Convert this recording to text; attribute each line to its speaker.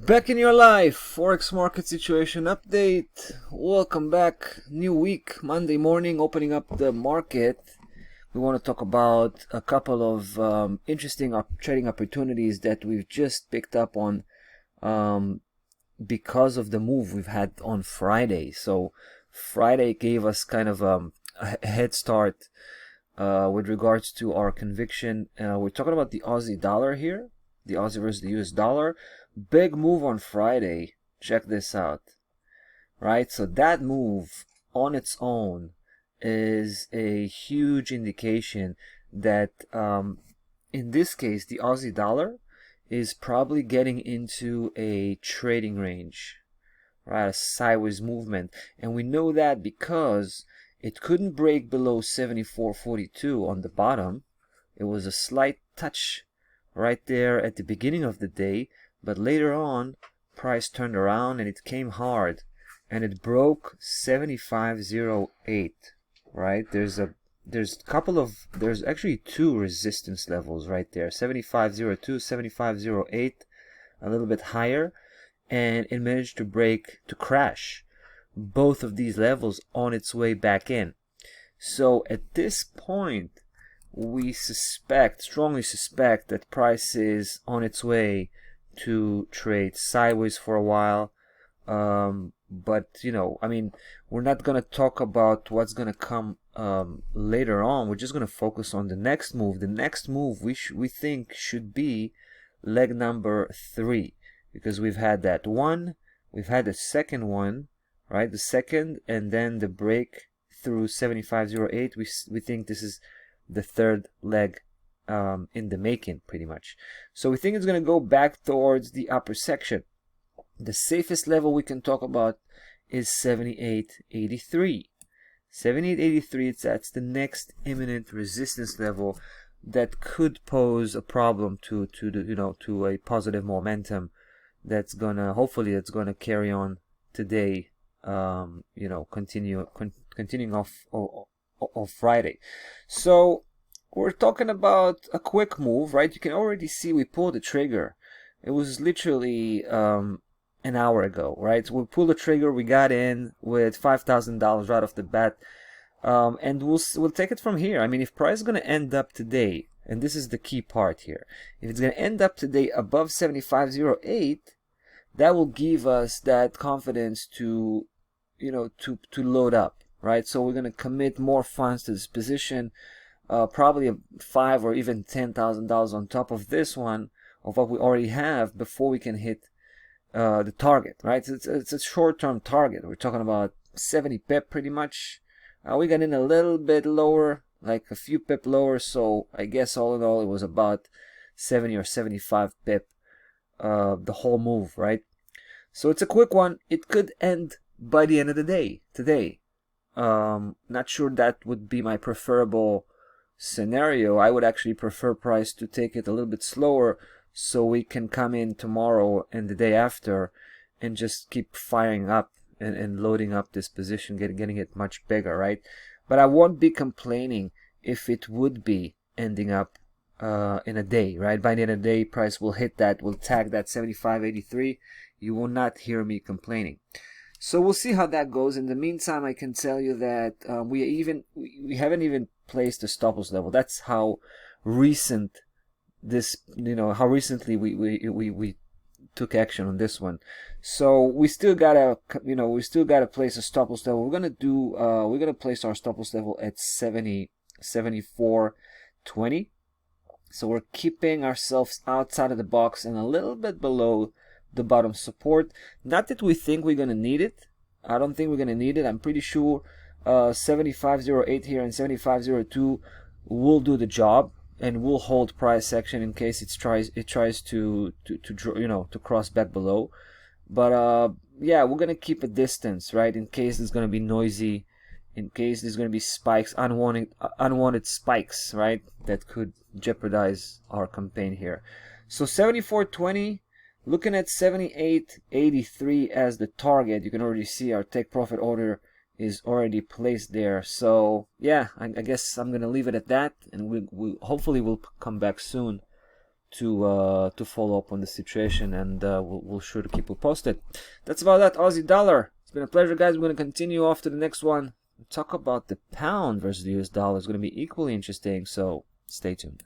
Speaker 1: Back in your life, Forex market situation update. Welcome back. New week, Monday morning, opening up the market. We want to talk about a couple of interesting trading opportunities that we've just picked up on because of the move we've had on Friday. So Friday gave us kind of a head start with regards to our conviction. We're talking about the Aussie dollar here, the Aussie versus the US dollar. Big move on Friday. Check this out. Right? So that move on its own is a huge indication that in this case the Aussie dollar is probably getting into a trading range, right? A sideways movement. And we know that because it couldn't break below 74.42 on the bottom. It was a slight touch right there at the beginning of the day. But later on, price turned around and it came hard, and it broke 75.08. Right? There's actually two resistance levels right there: 75.02, 75.08, a little bit higher, and it managed to crash both of these levels on its way back in. So at this point, we strongly suspect that price is on its way to trade sideways for a while. But I mean, we're not gonna talk about what's gonna come later on. We're just gonna focus on the next move. The next move we think should be leg number 3, because we've had that one, we've had the second one, right? The second, and then the break through 75.08. We think this is the third leg in the making, pretty much. So we think it's going to go back towards the upper section. The safest level we can talk about is 78.83. 78.83, that's the next imminent resistance level that could pose a problem to a positive momentum that's gonna carry on today. Continuing off Friday. So we're talking about a quick move, right? You can already see we pulled the trigger. It was literally an hour ago, right? So we pulled the trigger, we got in with $5,000 right off the bat, and we'll take it from here. I mean, if price is going to end up today, and this is the key part here, if it's going to end up today above 75.08, that will give us that confidence to load up, right? So we're going to commit more funds to this position. Probably $5,000 or even $10,000 on top of this one, of what we already have, before we can hit the target, right? It's a short-term target. We're talking about 70 pip pretty much. We got in a little bit lower, like a few pip lower, so I guess all in all it was about 70 or 75 pip the whole move, right? So it's a quick one. It could end by the end of the day today. Not sure that would be my preferable scenario. I would actually prefer price to take it a little bit slower, so we can come in tomorrow and the day after and just keep firing up and loading up this position, getting it much bigger, right? But I won't be complaining if it would be ending up in a day, right? By the end of the day, price will hit that, will tag that 75.83. You will not hear me complaining. So we'll see how that goes. In the meantime, I can tell you that we haven't even placed a stop loss level. That's how recent this, how recently we took action on this one. So we still gotta place a stop loss level. We're gonna place our stop loss level at 74.20. So we're keeping ourselves outside of the box and a little bit below the bottom support. Not that we think we're gonna need it. I don't think we're gonna need it. I'm pretty sure 75.08 here and 75.02 will do the job, and will hold price action in case it tries to cross back below. But yeah, we're gonna keep a distance, right, in case there's gonna be noisy, in case there's gonna be spikes, unwanted spikes, right, that could jeopardize our campaign here. So 74.20. Looking at 78.83 as the target. You can already see our take profit order is already placed there. So yeah, I guess I'm gonna leave it at that, and we hopefully will come back soon to follow up on the situation, and we'll sure to keep you posted. That's about that. Aussie dollar. It's been a pleasure, guys. We're going to continue off to the next one. We'll talk about the pound versus the US dollar. It's going to be equally interesting, so stay tuned.